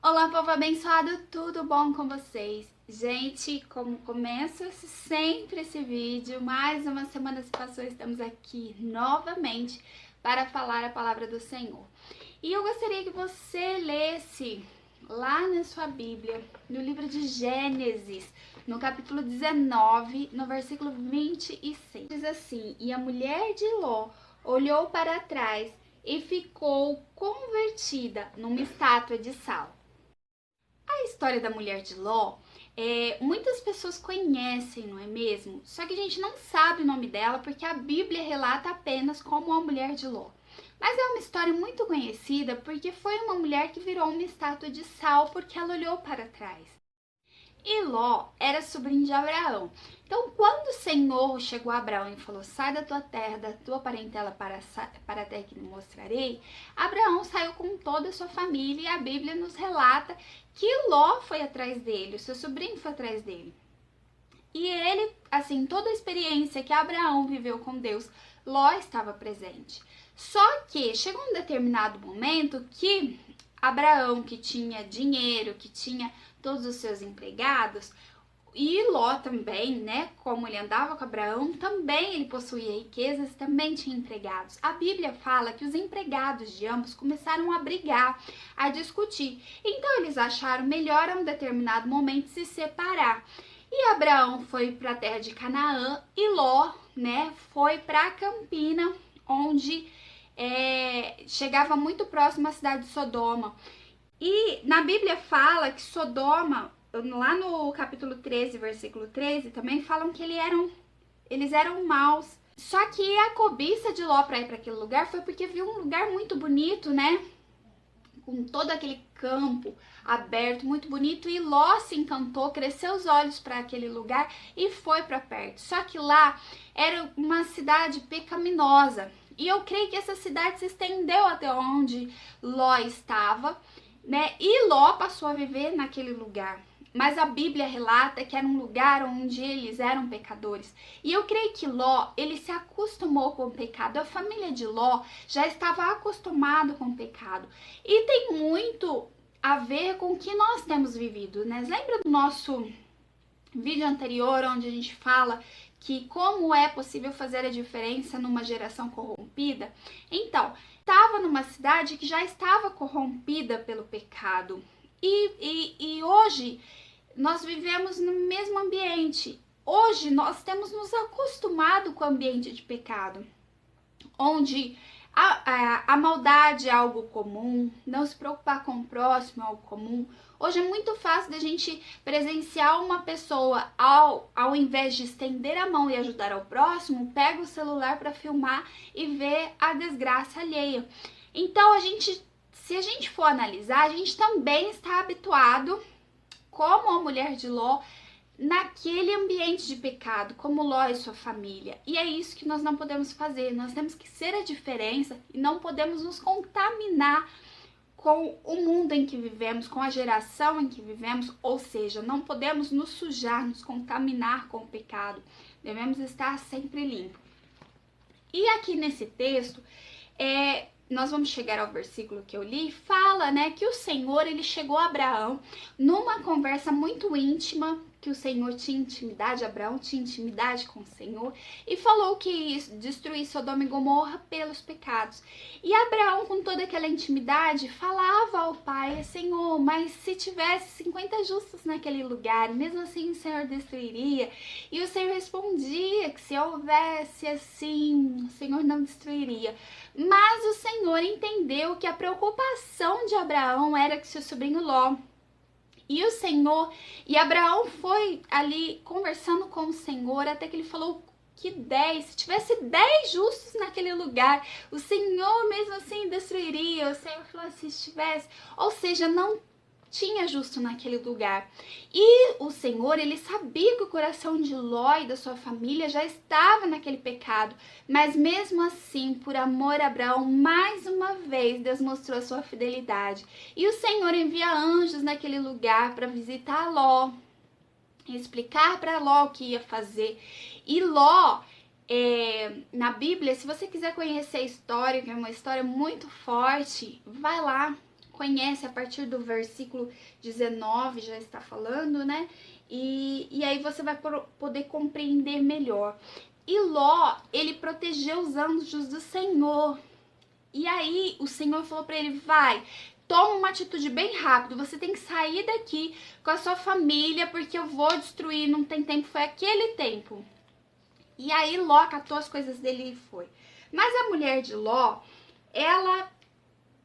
Olá, povo abençoado, tudo bom com vocês? Gente, como começa sempre esse vídeo, mais uma semana se passou, estamos aqui novamente para falar a palavra do Senhor. E eu gostaria que você lesse lá na sua Bíblia, no livro de Gênesis, no capítulo 19, no versículo 26. Diz assim: E a mulher de Ló olhou para trás e ficou convertida numa estátua de sal. A história da mulher de Ló, muitas pessoas conhecem, não é mesmo? Só que a gente não sabe o nome dela porque a Bíblia relata apenas como a mulher de Ló. Mas é uma história muito conhecida porque foi uma mulher que virou uma estátua de sal porque ela olhou para trás. E Ló era sobrinho de Abraão. Então, quando o Senhor chegou a Abraão e falou: sai da tua terra, da tua parentela para a terra que lhe mostrarei, Abraão saiu com toda a sua família e a Bíblia nos relata que Ló foi atrás dele, o seu sobrinho foi atrás dele. E ele, assim, toda a experiência que Abraão viveu com Deus, Ló estava presente. Só que chegou um determinado momento que Abraão, que tinha dinheiro, que tinha todos os seus empregados, e Ló também, né, como ele andava com Abraão, também ele possuía riquezas, também tinha empregados. A Bíblia fala que os empregados de ambos começaram a brigar, a discutir. Então eles acharam melhor a um determinado momento se separar. E Abraão foi para a terra de Canaã e Ló, né, foi para a Campina, onde chegava muito próximo à cidade de Sodoma. E na Bíblia fala que Sodoma, lá no capítulo 13, versículo 13, também falam que eles eram maus. Só que a cobiça de Ló para ir para aquele lugar foi porque viu um lugar muito bonito, né? Com todo aquele campo aberto, muito bonito, e Ló se encantou, cresceu os olhos para aquele lugar e foi para perto. Só que lá era uma cidade pecaminosa, e eu creio que essa cidade se estendeu até onde Ló estava, né? E Ló passou a viver naquele lugar. Mas a Bíblia relata que era um lugar onde eles eram pecadores. E eu creio que Ló, ele se acostumou com o pecado. A família de Ló já estava acostumada com o pecado. E tem muito a ver com o que nós temos vivido, né? Lembra do nosso vídeo anterior, onde a gente fala que como é possível fazer a diferença numa geração corrompida? Então, estava numa cidade que já estava corrompida pelo pecado. E hoje nós vivemos no mesmo ambiente. Hoje nós temos nos acostumado com o ambiente de pecado, onde a maldade é algo comum, não se preocupar com o próximo é algo comum. Hoje é muito fácil da gente presenciar uma pessoa, ao invés de estender a mão e ajudar ao próximo, pega o celular para filmar e ver a desgraça alheia. Então, se a gente for analisar, a gente também está habituado, como a mulher de Ló, naquele ambiente de pecado, como Ló e sua família. E é isso que nós não podemos fazer. Nós temos que ser a diferença e não podemos nos contaminar com o mundo em que vivemos, com a geração em que vivemos, ou seja, não podemos nos sujar, nos contaminar com o pecado. Devemos estar sempre limpos. E aqui nesse texto, nós vamos chegar ao versículo que eu li, fala, né, que o Senhor, ele chegou a Abraão numa conversa muito íntima, que o Senhor tinha intimidade, Abraão tinha intimidade com o Senhor, e falou que ia destruir Sodoma e Gomorra pelos pecados. E Abraão, com toda aquela intimidade, falava ao pai: Senhor, mas se tivesse 50 justos naquele lugar, mesmo assim o Senhor destruiria? E o Senhor respondia que se houvesse assim, o Senhor não destruiria. Mas o Senhor entendeu que a preocupação de Abraão era que seu sobrinho Ló. E Abraão foi ali conversando com o Senhor até que ele falou que 10, se tivesse 10 justos naquele lugar, o Senhor mesmo assim destruiria. O Senhor falou assim, se tivesse, ou seja, não tinha justo naquele lugar. E o Senhor, ele sabia que o coração de Ló e da sua família já estava naquele pecado, mas mesmo assim, por amor a Abraão, mais uma vez Deus mostrou a sua fidelidade. E o Senhor envia anjos naquele lugar para visitar Ló, explicar para Ló o que ia fazer. E Ló, na Bíblia, se você quiser conhecer a história, que é uma história muito forte, vai lá, conhece a partir do versículo 19, já está falando, né? E aí você vai poder compreender melhor. E Ló, ele protegeu os anjos do Senhor. E aí o Senhor falou para ele, vai, toma uma atitude bem rápido, você tem que sair daqui com a sua família, porque eu vou destruir, não tem tempo, foi aquele tempo. E aí Ló catou as coisas dele e foi. Mas a mulher de Ló, ela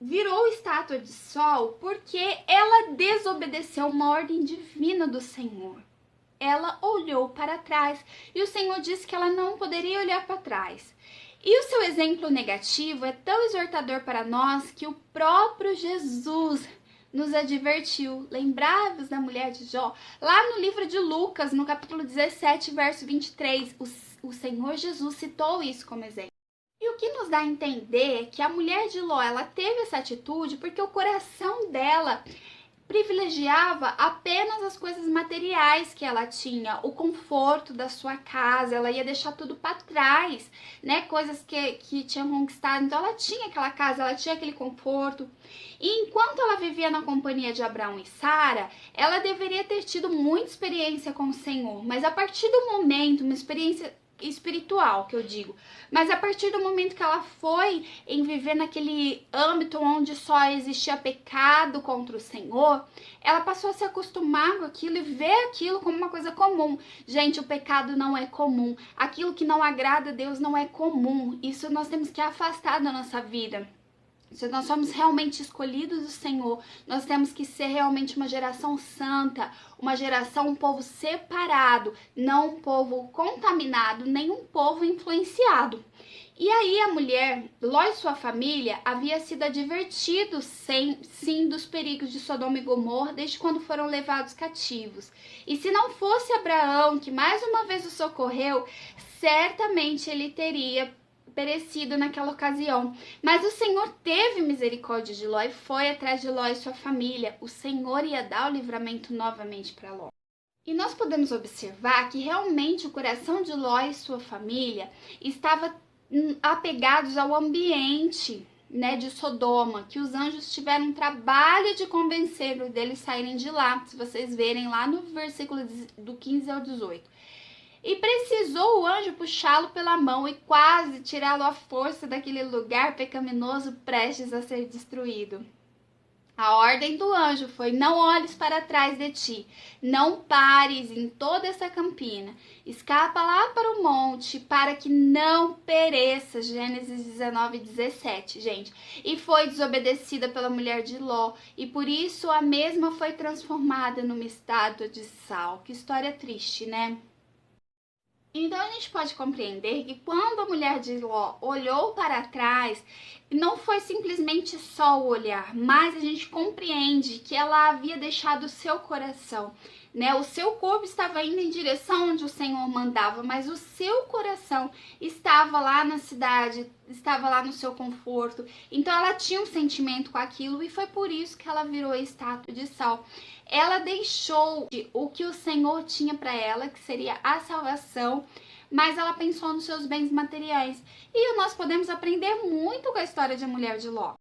virou estátua de sol porque ela desobedeceu uma ordem divina do Senhor. Ela olhou para trás e o Senhor disse que ela não poderia olhar para trás. E o seu exemplo negativo é tão exortador para nós que o próprio Jesus nos advertiu. Lembrai-vos da mulher de Jó? Lá no livro de Lucas, no capítulo 17, verso 23, o Senhor Jesus citou isso como exemplo. E o que nos dá a entender é que a mulher de Ló, ela teve essa atitude porque o coração dela privilegiava apenas as coisas materiais que ela tinha, o conforto da sua casa, ela ia deixar tudo para trás, né? Coisas que tinha conquistado. Então ela tinha aquela casa, ela tinha aquele conforto. E enquanto ela vivia na companhia de Abraão e Sara, ela deveria ter tido muita experiência com o Senhor, mas a partir do momento, uma experiência espiritual, que eu digo. Mas a partir do momento que ela foi em viver naquele âmbito onde só existia pecado contra o Senhor, ela passou a se acostumar com aquilo e ver aquilo como uma coisa comum. Gente, o pecado não é comum. Aquilo que não agrada a Deus não é comum. Isso nós temos que afastar da nossa vida. Se nós somos realmente escolhidos do Senhor, nós temos que ser realmente uma geração santa, uma geração, um povo separado, não um povo contaminado, nem um povo influenciado. E aí a mulher, Ló e sua família, havia sido advertidos sim dos perigos de Sodoma e Gomorra desde quando foram levados cativos. E se não fosse Abraão, que mais uma vez o socorreu, certamente ele teria perecido naquela ocasião. Mas o Senhor teve misericórdia de Ló e foi atrás de Ló e sua família. O Senhor ia dar o livramento novamente para Ló. E nós podemos observar que realmente o coração de Ló e sua família estava apegados ao ambiente, né, de Sodoma, que os anjos tiveram um trabalho de convencer deles saírem de lá, se vocês verem lá no versículo do 15 ao 18. E precisou o anjo puxá-lo pela mão e quase tirá-lo à força daquele lugar pecaminoso prestes a ser destruído. A ordem do anjo foi: não olhes para trás de ti, não pares em toda essa campina, escapa lá para o monte para que não pereça. Gênesis 19, 17, gente. E foi desobedecida pela mulher de Ló, e por isso a mesma foi transformada numa estátua de sal. Que história triste, né? Então a gente pode compreender que quando a mulher de Ló olhou para trás, não foi simplesmente só o olhar, mas a gente compreende que ela havia deixado o seu coração, né? O seu corpo estava indo em direção onde o Senhor mandava, mas o seu coração estava lá na cidade, estava lá no seu conforto. Então ela tinha um sentimento com aquilo e foi por isso que ela virou estátua de sal. Ela deixou o que o Senhor tinha para ela, que seria a salvação, mas ela pensou nos seus bens materiais. E nós podemos aprender muito com a história de mulher de Ló.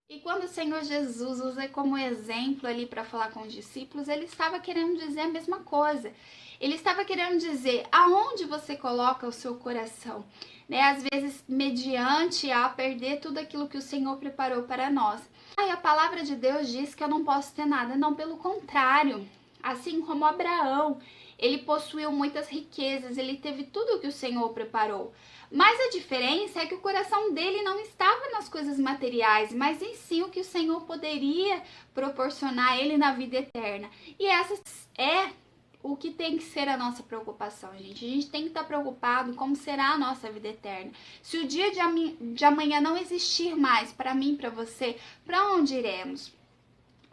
E quando o Senhor Jesus usa como exemplo ali para falar com os discípulos, ele estava querendo dizer a mesma coisa. Ele estava querendo dizer aonde você coloca o seu coração, né? Às vezes, mediante a perder tudo aquilo que o Senhor preparou para nós. E a palavra de Deus diz que eu não posso ter nada. Não, pelo contrário. Assim como Abraão, ele possuiu muitas riquezas, ele teve tudo o que o Senhor preparou. Mas a diferença é que o coração dele não estava nas coisas materiais, mas em si o que o Senhor poderia proporcionar a ele na vida eterna. E essa é o que tem que ser a nossa preocupação, gente. A gente tem que estar preocupado como será a nossa vida eterna. Se o dia de amanhã não existir mais para mim e para você, para onde iremos?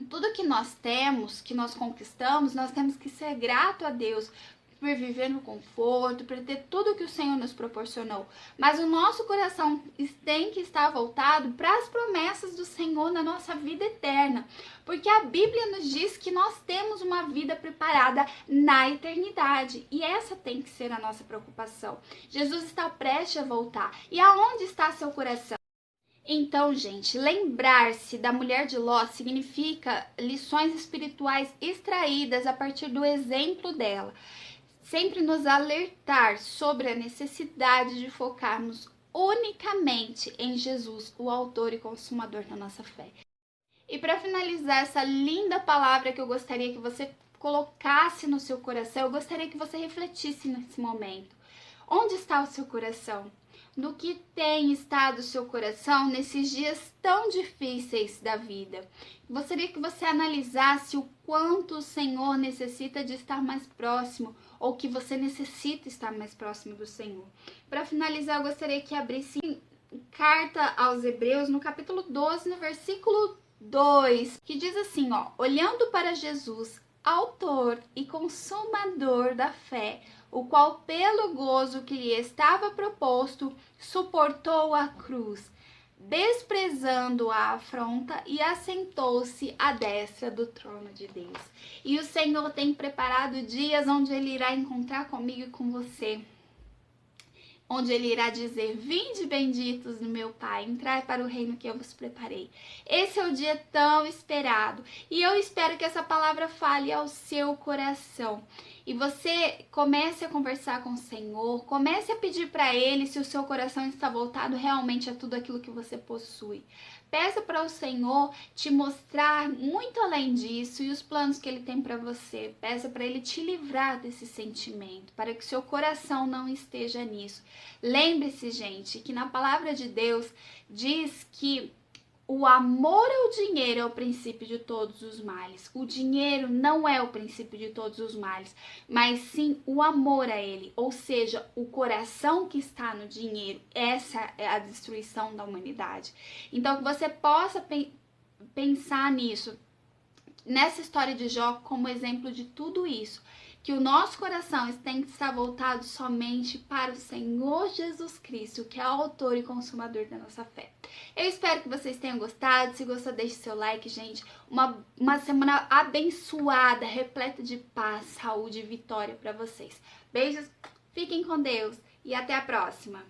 Tudo que nós temos, que nós conquistamos, nós temos que ser grato a Deus por viver no conforto, por ter tudo que o Senhor nos proporcionou. Mas o nosso coração tem que estar voltado para as promessas do Senhor na nossa vida eterna. Porque a Bíblia nos diz que nós temos uma vida preparada na eternidade. E essa tem que ser a nossa preocupação. Jesus está prestes a voltar. E aonde está seu coração? Então, gente, lembrar-se da mulher de Ló significa lições espirituais extraídas a partir do exemplo dela. Sempre nos alertar sobre a necessidade de focarmos unicamente em Jesus, o autor e consumador da nossa fé. E para finalizar essa linda palavra que eu gostaria que você colocasse no seu coração, eu gostaria que você refletisse nesse momento. Onde está o seu coração? No que tem estado o seu coração nesses dias tão difíceis da vida? Gostaria que você analisasse o quanto o Senhor necessita de estar mais próximo, ou que você necessita estar mais próximo do Senhor. Para finalizar, eu gostaria que abrisse carta aos Hebreus, no capítulo 12, no versículo 2, que diz assim, ó: olhando para Jesus, autor e consumador da fé, o qual pelo gozo que lhe estava proposto, suportou a cruz, desprezando a afronta, e assentou-se à destra do trono de Deus. E o Senhor tem preparado dias onde Ele irá encontrar comigo e com você, onde Ele irá dizer: vinde benditos do meu Pai, entrai para o reino que eu vos preparei. Esse é o dia tão esperado, e eu espero que essa palavra fale ao seu coração. E você comece a conversar com o Senhor, comece a pedir para Ele se o seu coração está voltado realmente a tudo aquilo que você possui. Peça para o Senhor te mostrar muito além disso e os planos que Ele tem para você. Peça para Ele te livrar desse sentimento, para que seu coração não esteja nisso. Lembre-se, gente, que na palavra de Deus diz que o amor ao dinheiro é o princípio de todos os males. O dinheiro não é o princípio de todos os males, mas sim o amor a ele. Ou seja, o coração que está no dinheiro. Essa é a destruição da humanidade. Então, que você possa pensar nisso, nessa história de Jó, como exemplo de tudo isso. Que o nosso coração tem que estar voltado somente para o Senhor Jesus Cristo, que é o autor e consumador da nossa fé. Eu espero que vocês tenham gostado. Se gostou, deixe seu like, gente. Uma semana abençoada, repleta de paz, saúde e vitória para vocês. Beijos, fiquem com Deus e até a próxima.